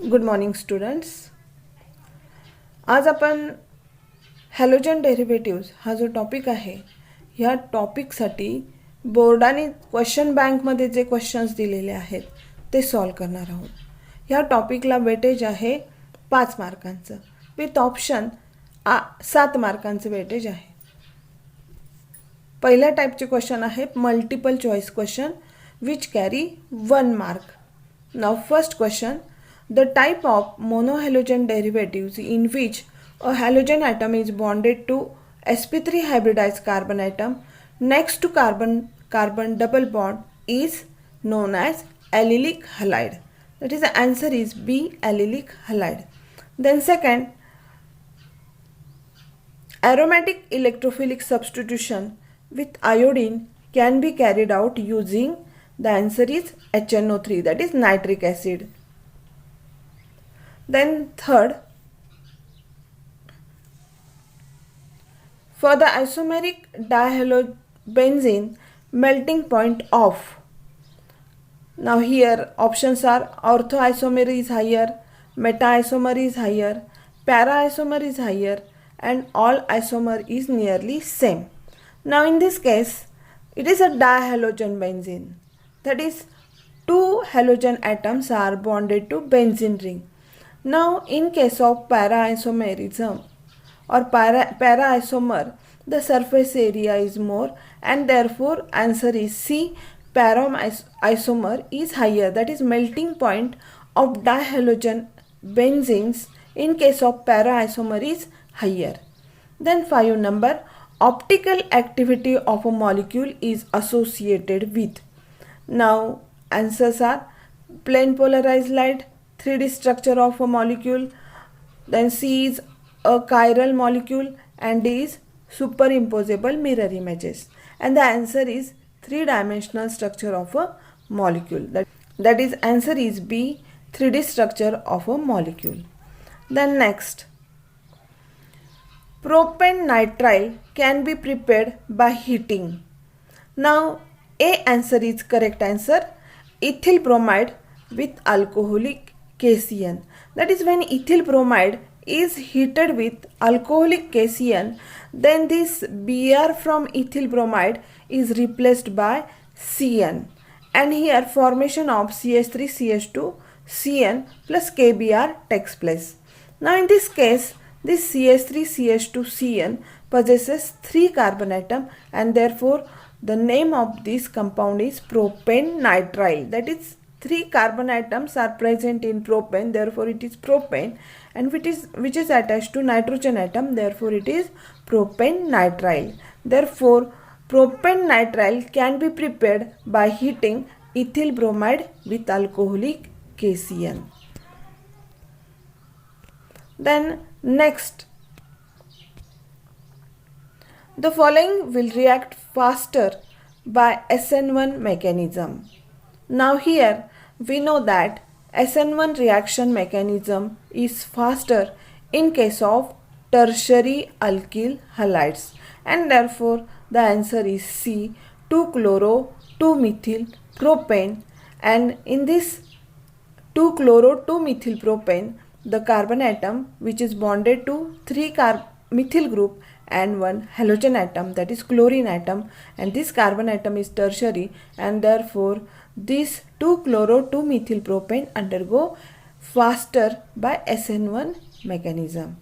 Good morning students. आज आपण halogen derivatives हा जो टॉपिक आहे ह्या टॉपिकसाठी बोर्डाने क्वेश्चन बँकमध्ये जे क्वेश्चन्स दिलेले आहेत ते सॉल्व करणार आहोत. ह्या टॉपिकला वेटेज आहे 5 मार्कांचं विथ ऑप्शन 7 मार्कांचं वेटेज आहे. पहिल्या टाईपचे क्वेश्चन आहे multiple choice question which carry 1 mark. Now first question, the type of monohalogen derivatives in which a halogen atom is bonded to sp3 hybridized carbon atom next to carbon double bond is known as allylic halide. That is, the answer is B, allylic halide. Then second, aromatic electrophilic substitution with iodine can be carried out using, the answer is HNO3, that is nitric acid. Then third, for the isomeric dihalobenzene melting point of, now here options are orthoisomer is higher, meta-isomer is higher, para-isomer is higher, and all isomer is nearly same. Now in this case, it is a dihalogen benzene. That is, 2 halogen atoms are bonded to benzene ring. Now in case of para-isomerism or para-isomer, the surface area is more and therefore answer is C, para-isomer is higher. That is, melting point of dihalogen benzenes in case of para-isomer is higher. Then 5 number, optical activity of a molecule is associated with. Now answers are plane polarized light, 3D structure of a molecule, then C is a chiral molecule, and D is superimposable mirror images. And the answer is 3-dimensional structure of a molecule. That is, answer is B, 3D structure of a molecule. Then next, propane nitrile can be prepared by heating. Now A answer is correct answer, ethyl bromide with alcoholic KCN. That is, when ethyl bromide is heated with alcoholic KCN, then this Br from ethyl bromide is replaced by Cn, and here formation of CH3CH2 Cn plus KBr takes place. Now in this case, this CH3CH2 Cn possesses 3 carbon atom, and therefore the name of this compound is propane nitrile. That is, 3 carbon atoms are present in propane, therefore it is propane, and which is attached to nitrogen atom, therefore it is propane nitrile. Therefore propane nitrile can be prepared by heating ethyl bromide with alcoholic KCN. Then next, the following will react faster by SN1 mechanism. Now here we know that SN1 reaction mechanism is faster in case of tertiary alkyl halides, and therefore the answer is C, 2-chloro 2-methyl propane. And in this 2-chloro 2-methyl propane, the carbon atom which is bonded to 3 methyl group and 1 halogen atom, that is chlorine atom, and this carbon atom is tertiary, and therefore this 2-chloro 2-methyl propane undergo faster by SN1 mechanism.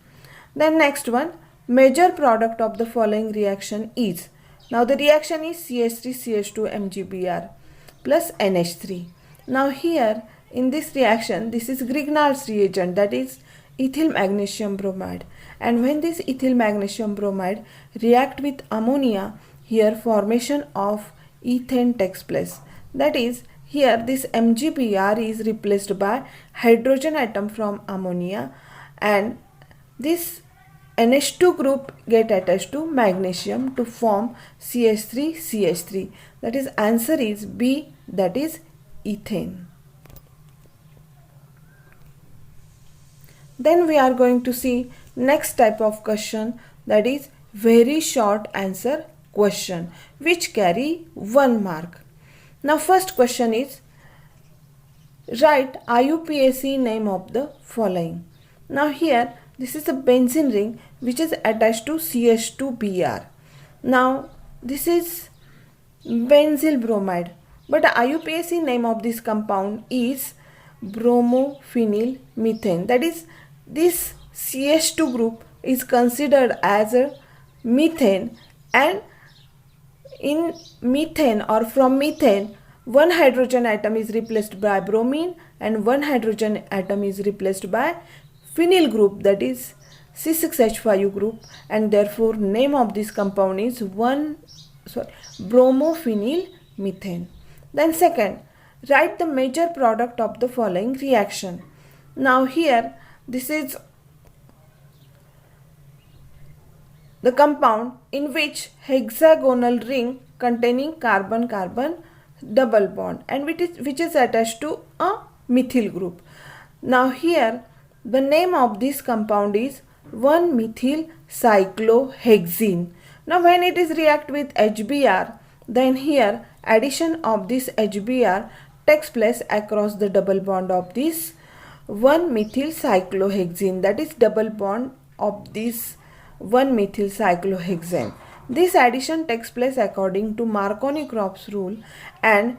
Then next one, major product of the following reaction is, now the reaction is CH3CH2 MgBr plus NH3. Now here in this reaction, this is Grignard's reagent, that is ethyl magnesium bromide, and when this ethyl magnesium bromide react with ammonia, here formation of ethane takes place. That is, here this MgBr is replaced by hydrogen atom from ammonia, and this NH2 group get attached to magnesium to form CH3CH3. That is, answer is B, that is ethane. Then we are going to see next type of question, that is very short answer question which carry 1 mark. Now first question is, Write IUPAC name of the following. Now here this is a benzene ring which is attached to CH2Br. Now this is benzyl bromide, but the IUPAC name of this compound is bromophenyl methane. That is, this CH2 group is considered as a methane, and in methane or from methane, one hydrogen atom is replaced by bromine and one hydrogen atom is replaced by phenyl group, that is C6H5 group, and therefore name of this compound is bromophenyl methane. Then second, write the major product of the following reaction. Now here this is the compound in which hexagonal ring containing carbon-carbon double bond and which is attached to a methyl group. Now here the name of this compound is 1-methyl cyclohexene. Now when it is react with HBr, then here addition of this HBr takes place across the double bond of this 1-methyl cyclohexene, that is double bond of this 1-methyl cyclohexane. This addition takes place according to Marconi-Kropf rule, and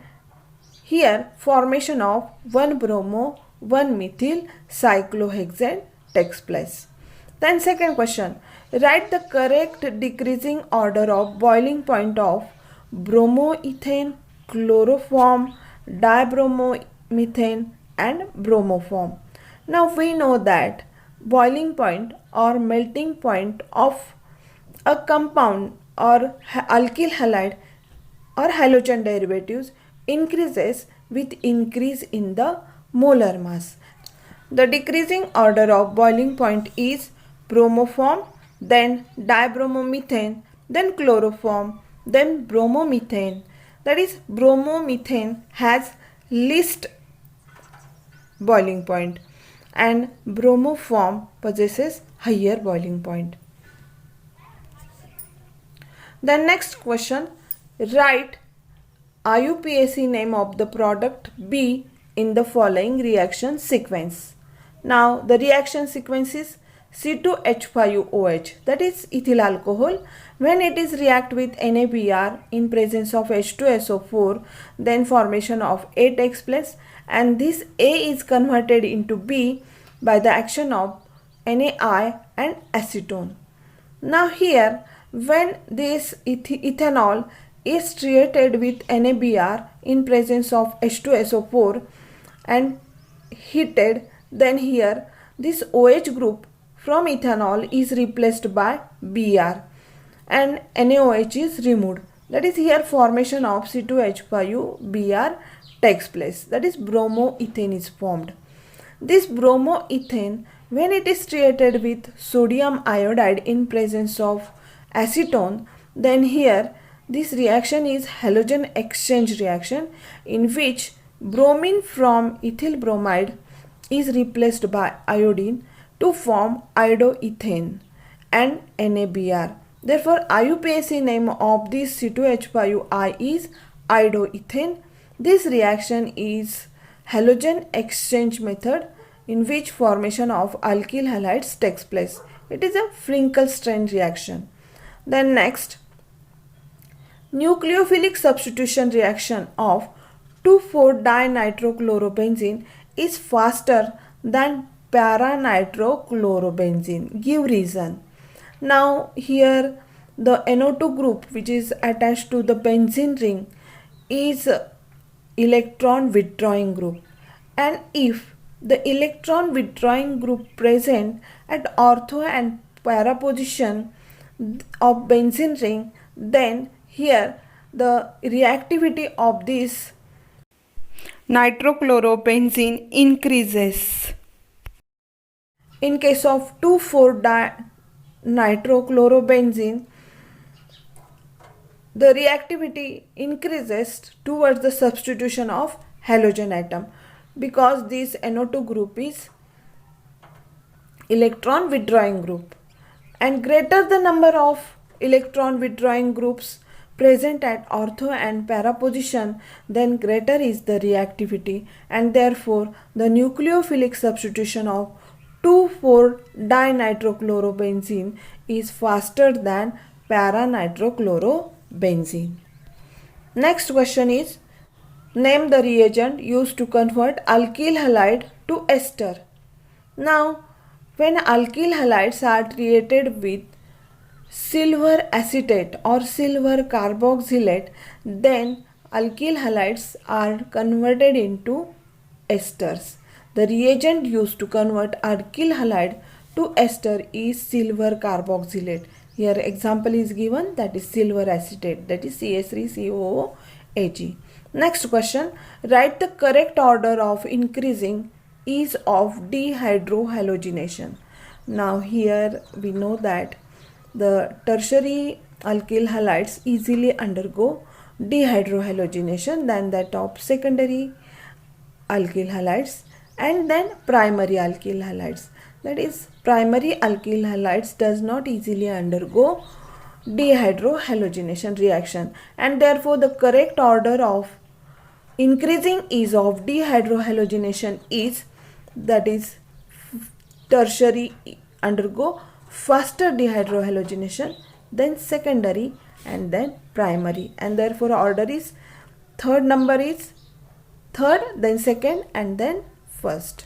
here formation of 1-bromo 1-methyl cyclohexane takes place. Then second question, write the correct decreasing order of boiling point of bromoethane, chloroform, dibromomethane and bromoform. Now we know that boiling point or melting point of a compound or alkyl halide or halogen derivatives increases with increase in the molar mass. The decreasing order of boiling point is bromoform, then dibromomethane, then chloroform, then bromomethane. That is, bromomethane has least boiling point and bromoform possesses higher boiling point. The next question, write IUPAC name of the product B in the following reaction sequence. Now the reaction sequence is C2H5OH, that is ethyl alcohol. When it is react with NaBr in presence of H2SO4, then formation of A takes place, and this A is converted into B by the action of NaI and acetone. Now here when this ethanol is treated with NaBr in presence of H2SO4 and heated, then here this OH group from ethanol is replaced by Br and NaOH is removed. That is, here formation of C2H5Br takes place. That is, bromoethane is formed. This bromoethane, when it is treated with sodium iodide in presence of acetone, then here this reaction is halogen exchange reaction in which bromine from ethyl bromide is replaced by iodine to form iodoethane and NaBr. Therefore, IUPAC name of this C2H5I is iodoethane. This reaction is halogen exchange method in which formation of alkyl halides takes place. It is a Frenkel-Stein reaction. Then next, nucleophilic substitution reaction of 2,4-dinitrochlorobenzene is faster than para-nitrochlorobenzene. Give reason. Now here the NO2 group which is attached to the benzene ring is electron withdrawing group, and if the electron withdrawing group present at ortho and para position of benzene ring, then here the reactivity of this nitrochlorobenzene increases. In case of 2,4-nitrochlorobenzene, the reactivity increases towards the substitution of halogen atom because this NO2 group is electron withdrawing group, and greater the number of electron withdrawing groups present at ortho and para position, then greater is the reactivity, and therefore the nucleophilic substitution of 2,4-dinitrochlorobenzene is faster than para-nitrochlorobenzene. Next question is, name the reagent used to convert alkyl halide to ester. Now, when alkyl halides are treated with silver acetate or silver carboxylate, then alkyl halides are converted into esters. The reagent used to convert alkyl halide to ester is silver carboxylate. Here example is given, that is silver acetate, that is CH3COOAg. Next question, write the correct order of increasing ease of dehydrohalogenation. Now here we know that the tertiary alkyl halides easily undergo dehydrohalogenation than that of secondary alkyl halides and then primary alkyl halides. That is, primary alkyl halides does not easily undergo dehydrohalogenation reaction, and therefore the correct order of increasing ease of dehydrohalogenation is, that is, tertiary undergo faster dehydrohalogenation, then secondary, and then primary, and therefore order is third number is third, then second, and then first.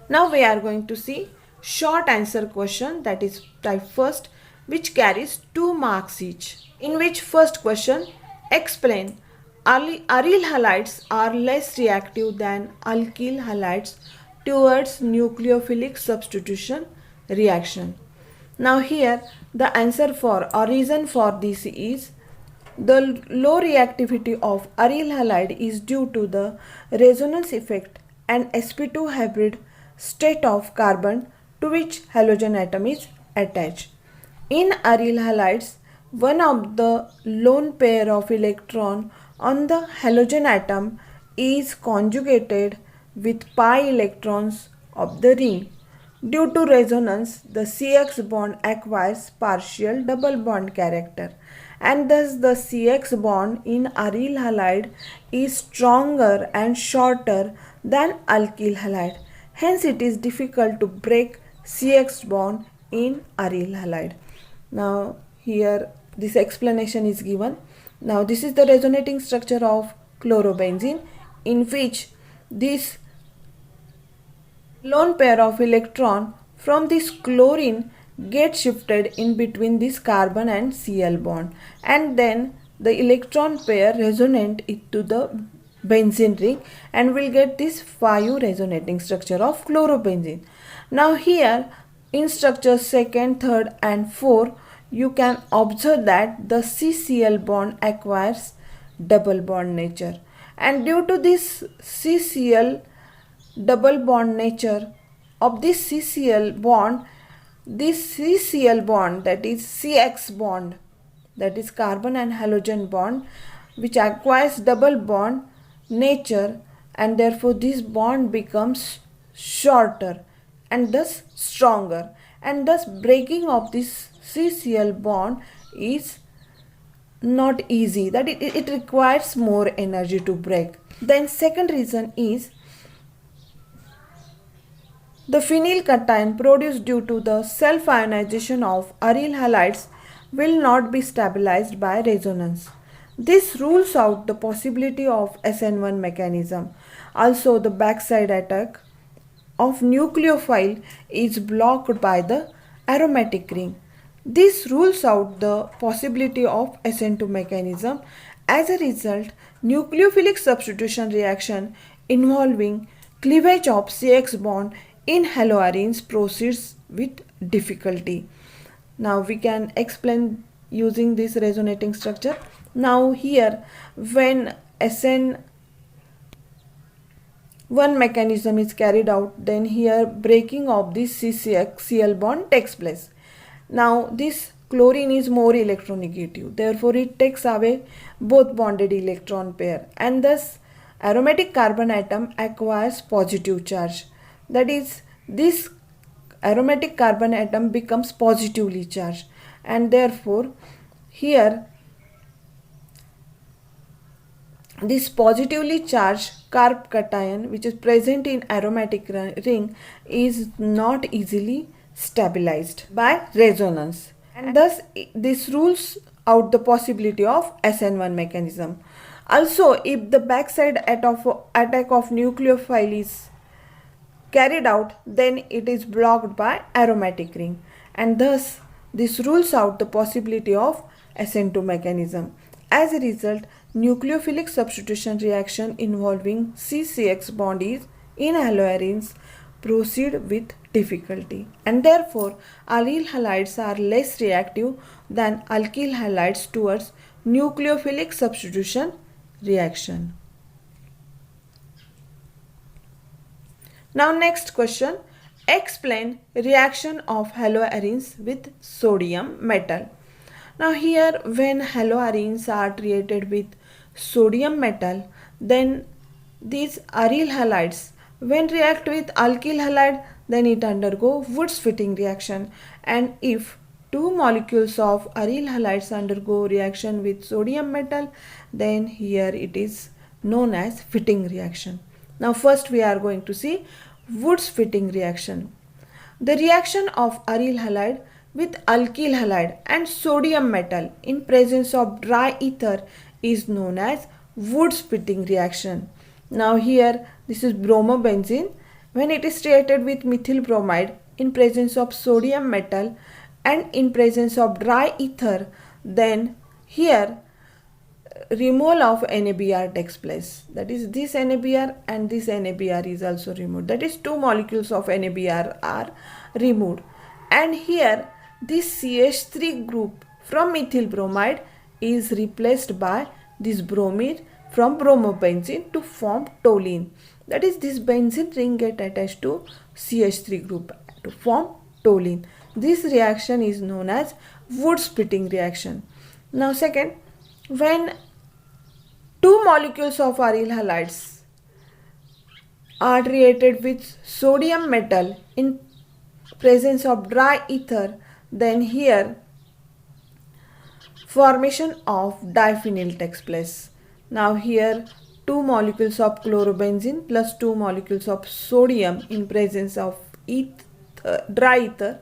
Now we are going to see short answer question, that is type first, which carries 2 marks each. In which first question, explain aryl halides are less reactive than alkyl halides towards nucleophilic substitution reaction. Now here the answer for or reason for this is, the low reactivity of aryl halide is due to the resonance effect and sp2 hybrid state of carbon to which halogen atom is attached. In aryl halides, one of the lone pair of electron on the halogen atom is conjugated with pi electrons of the ring. Due to resonance, the CX bond acquires partial double bond character, and thus the CX bond in aryl halide is stronger and shorter than alkyl halide. Hence, it is difficult to break CX bond in aryl halide. Now, here this explanation is given. Now, this is the resonating structure of chlorobenzene, in which this lone pair of electron from this chlorine get shifted in between this carbon and Cl bond, and then the electron pair resonate into the benzene ring and will get this 5 resonating structure of chlorobenzene. Now here in structure 2nd, 3rd and 4, you can observe that the CCl bond acquires double bond nature, and due to this CCl double bond nature of this CCl bond, this CCl bond, that is CX bond, that is carbon and halogen bond, which acquires double bond nature, and therefore this bond becomes shorter and thus stronger, and thus breaking of this CCl bond is not easy, that it requires more energy to break. Then second reason is, the phenyl cation produced due to the self-ionization of aryl halides will not be stabilized by resonance. This rules out the possibility of SN1 mechanism. Also, the backside attack of nucleophile is blocked by the aromatic ring. This rules out the possibility of SN2 mechanism. As a result, nucleophilic substitution reaction involving cleavage of CX bond in haloarenes proceeds with difficulty. Now we can explain using this resonating structure. Now here, when SN1 mechanism is carried out, then here breaking of this CCl bond takes place. Now this chlorine is more electronegative, therefore it takes away both bonded electron pair, and thus aromatic carbon atom acquires positive charge. That is, this aromatic carbon atom becomes positively charged, and therefore here this positively charged carb cation which is present in aromatic ring is not easily stabilized by resonance, and thus this rules out the possibility of SN1 mechanism. Also, if the backside attack of nucleophile is carried out, then it is blocked by aromatic ring, and thus this rules out the possibility of SN2 mechanism. As a result, nucleophilic substitution reaction involving CCX bonds in haloarenes proceed with difficulty, and therefore allyl halides are less reactive than alkyl halides towards nucleophilic substitution reaction. Now next question, explain reaction of haloarenes with sodium metal. Now here when haloarenes are treated with sodium metal, then these aryl halides when react with alkyl halide, then it undergo Wurtz-Fitting reaction, and if two molecules of aryl halides undergo reaction with sodium metal, then here it is known as Fitting reaction. Now first we are going to see Wurtz-Fitting reaction. The reaction of aryl halide with alkyl halide and sodium metal in presence of dry ether is known as Wurtz-Fitting reaction. Now here this is bromobenzene. When it is treated with methyl bromide in presence of sodium metal and in presence of dry ether, then here removal of NABR takes place. That is, this NABR and this NABR is also removed. That is, two molecules of NABR are removed. And here this CH3 group from methyl bromide is replaced by this bromide from bromobenzene to form toluene. That is, this benzene ring get attached to CH3 group to form toluene. This reaction is known as Wurtz-Fitting reaction. Now second, when two molecules of aryl halides are treated with sodium metal in presence of dry ether, then here formation of diphenyl takes place. Now here two molecules of chlorobenzene plus two molecules of sodium in presence of dry ether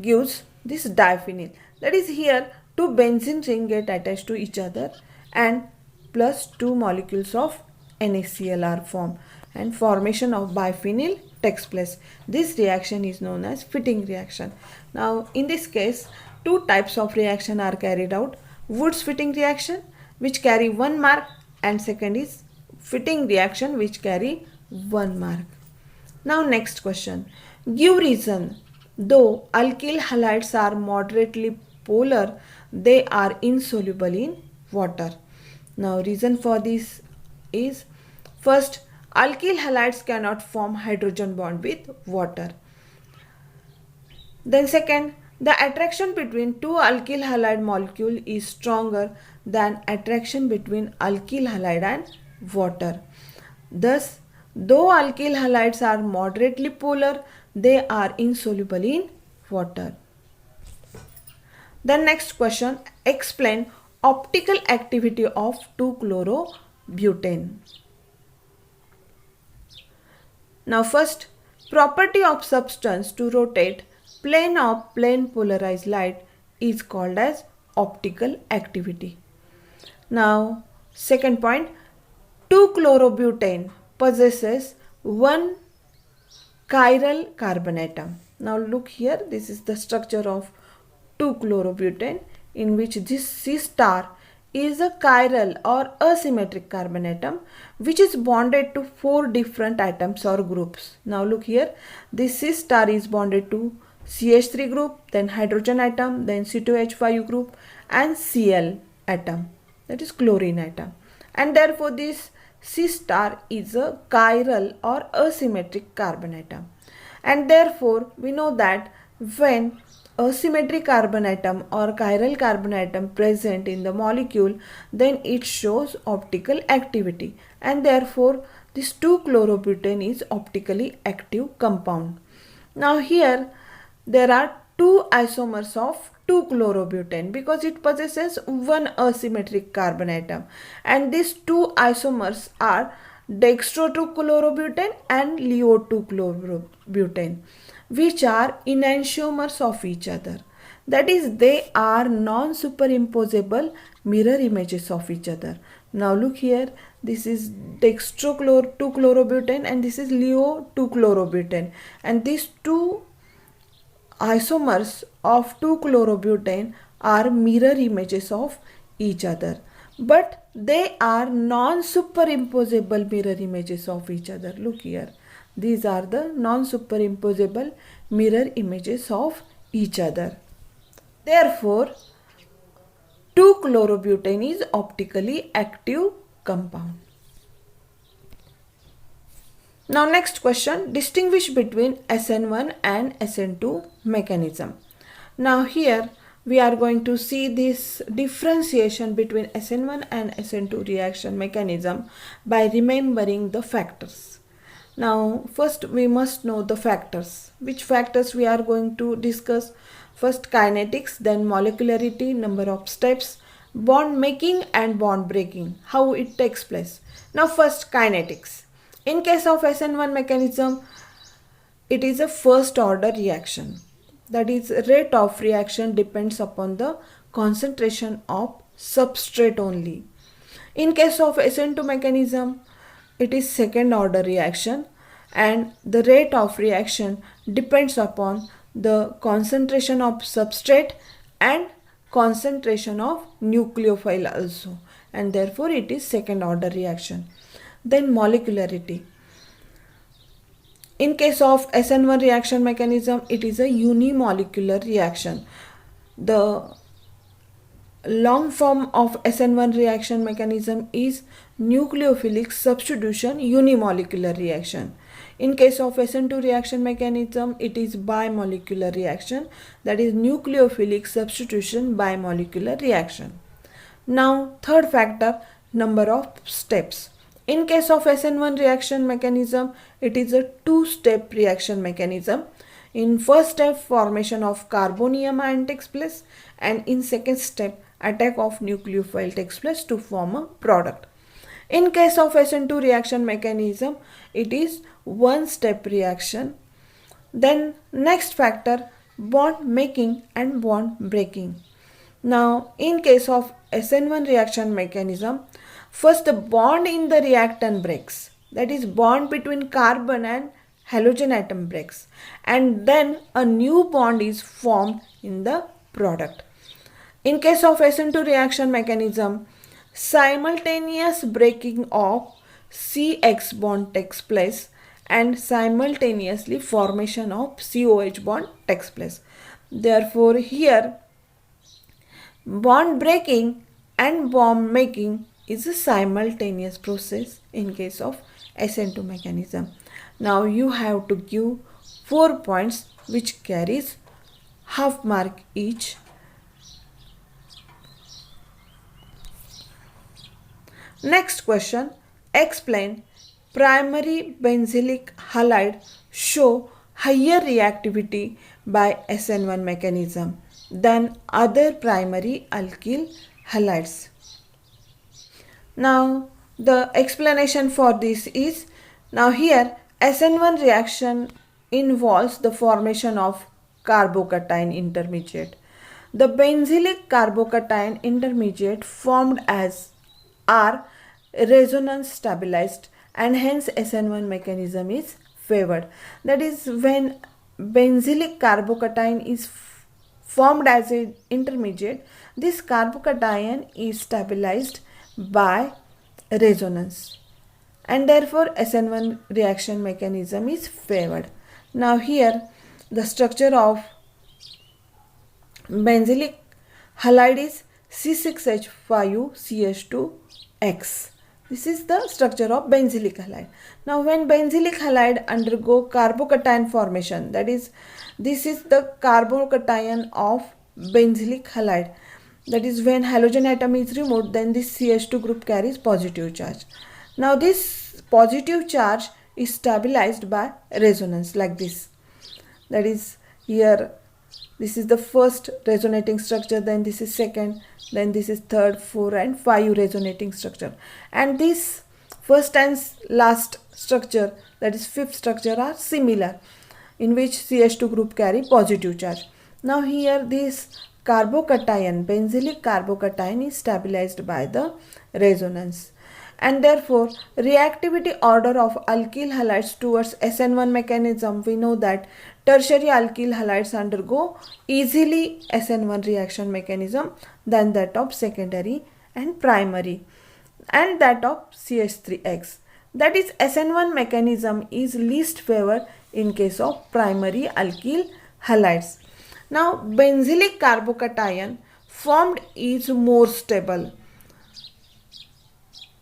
gives this diphenyl. That is, here two benzene ring get attached to each other and plus two molecules of NaCl are formed and formation of biphenyl takes place. This reaction is known as Fitting reaction. Now in this case two types of reaction are carried out, Wurtz-Fitting reaction which carry 1 mark and second is Fitting reaction which carry 1 mark. Now next question, give reason though alkyl halides are moderately polar, they are insoluble in water. Now reason for this is, first, alkyl halides cannot form hydrogen bond with water. Then second, the attraction between two alkyl halide molecule is stronger than attraction between alkyl halide and water. Thus, though alkyl halides are moderately polar, they are insoluble in water. The next question, explain optical activity of 2-chlorobutane. Now first, property of substance to rotate plane of plane polarized light is called as optical activity. Now second point, 2-chlorobutane possesses one chiral carbon atom. Now look here, this is the structure of 2-chlorobutane in which this C star is a chiral or asymmetric carbon atom which is bonded to 4 different atoms or groups. Now look here, this C star is bonded to CH3 group, then hydrogen atom, then C2H5 group and Cl atom, that is chlorine atom, and therefore this C star is a chiral or asymmetric carbon atom, and therefore we know that when asymmetric carbon atom or chiral carbon atom present in the molecule, then it shows optical activity, and therefore this 2-chlorobutane is optically active compound. Now here there are two isomers of 2-chlorobutane because it possesses one asymmetric carbon atom, and these two isomers are dextro 2-chlorobutane and leo 2-chlorobutane, which are enantiomers of each other. That is, they are non-superimposable mirror images of each other. Now look here, this is dextro 2-chlorobutane and this is leo 2-chlorobutane, and these two isomers of 2-chlorobutane are mirror images of each other, but they are non-superimposable mirror images of each other. Look here, these are the non-superimposable mirror images of each other. Therefore, 2-chlorobutane is optically active compound. Now next question, distinguish between SN1 and SN2 mechanism. Now here we are going to see this differentiation between SN1 and SN2 reaction mechanism by remembering the factors. Now first we must know the factors. Which factors we are going to discuss? First kinetics, then molecularity, number of steps, bond making and bond breaking, how it takes place. Now first kinetics. In case of SN1 mechanism, it is a first order reaction. That is, rate of reaction depends upon the concentration of substrate only. In case of SN2 mechanism, it is second order reaction and the rate of reaction depends upon the concentration of substrate and concentration of nucleophile also, and therefore it is second order reaction. Then molecularity. In case of SN1 reaction mechanism, it is a unimolecular reaction. The long form of SN1 reaction mechanism is nucleophilic substitution unimolecular reaction. In case of SN2 reaction mechanism, it is bimolecular reaction, that is nucleophilic substitution bimolecular reaction. Now third factor, number of steps. In case of SN1 reaction mechanism, it is a two-step reaction mechanism. In first step, formation of carbonium ion takes place, and in second step, attack of nucleophile takes place to form a product. In case of SN2 reaction mechanism, it is one-step reaction. Then next factor, bond making and bond breaking. Now in case of SN1 reaction mechanism, first the bond in the reactant breaks, that is bond between carbon and halogen atom breaks, and then a new bond is formed in the product. In case of SN2 reaction mechanism, simultaneous breaking of CX bond takes place and simultaneously formation of COH bond takes place. Therefore here bond breaking and bond making is a simultaneous process in case of SN2 mechanism. Now you have to give 4 points which carries half mark each. Next question, explain primary benzylic halide show higher reactivity by SN1 mechanism than other primary alkyl halides. Now the explanation for this is, now here SN1 reaction involves the formation of carbocation intermediate. The benzylic carbocation intermediate formed as are resonance stabilized and hence SN1 mechanism is favored. That is, when benzylic carbocation is formed as an intermediate, this carbocation is stabilized by resonance and therefore SN1 reaction mechanism is favored. Now here the structure of benzylic halide is C6H5CH2X. This is the structure of benzylic halide. Now when benzylic halide undergo carbocation formation, that is, this is the carbocation of benzylic halide, that is when halogen atom is removed, then this CH2 group carries positive charge. Now this positive charge is stabilized by resonance like this. That is, here This is the first resonating structure, then this is second, then this is third, 4 and 5 resonating structure. And this first and last structure, that is fifth structure, are similar, in which CH2 group carry positive charge. Now here this carbocation, benzylic carbocation, is stabilized by the resonance. And therefore reactivity order of alkyl halides towards SN1 mechanism, we know that tertiary alkyl halides undergo easily SN1 reaction mechanism than that of secondary and primary, and that of CH3X. That is, SN1 mechanism is least favored in case of primary alkyl halides. Now benzylic carbocation formed is more stable.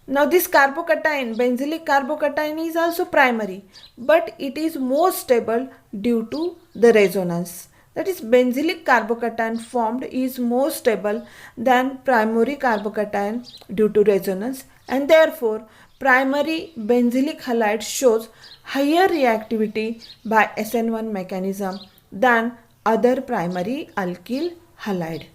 Now this carbocation, benzylic carbocation, is also primary, but it is more stable due to the resonance. That is, benzylic carbocation formed is more stable than primary carbocation due to resonance, and therefore primary benzylic halide shows higher reactivity by SN1 mechanism than other primary alkyl halide.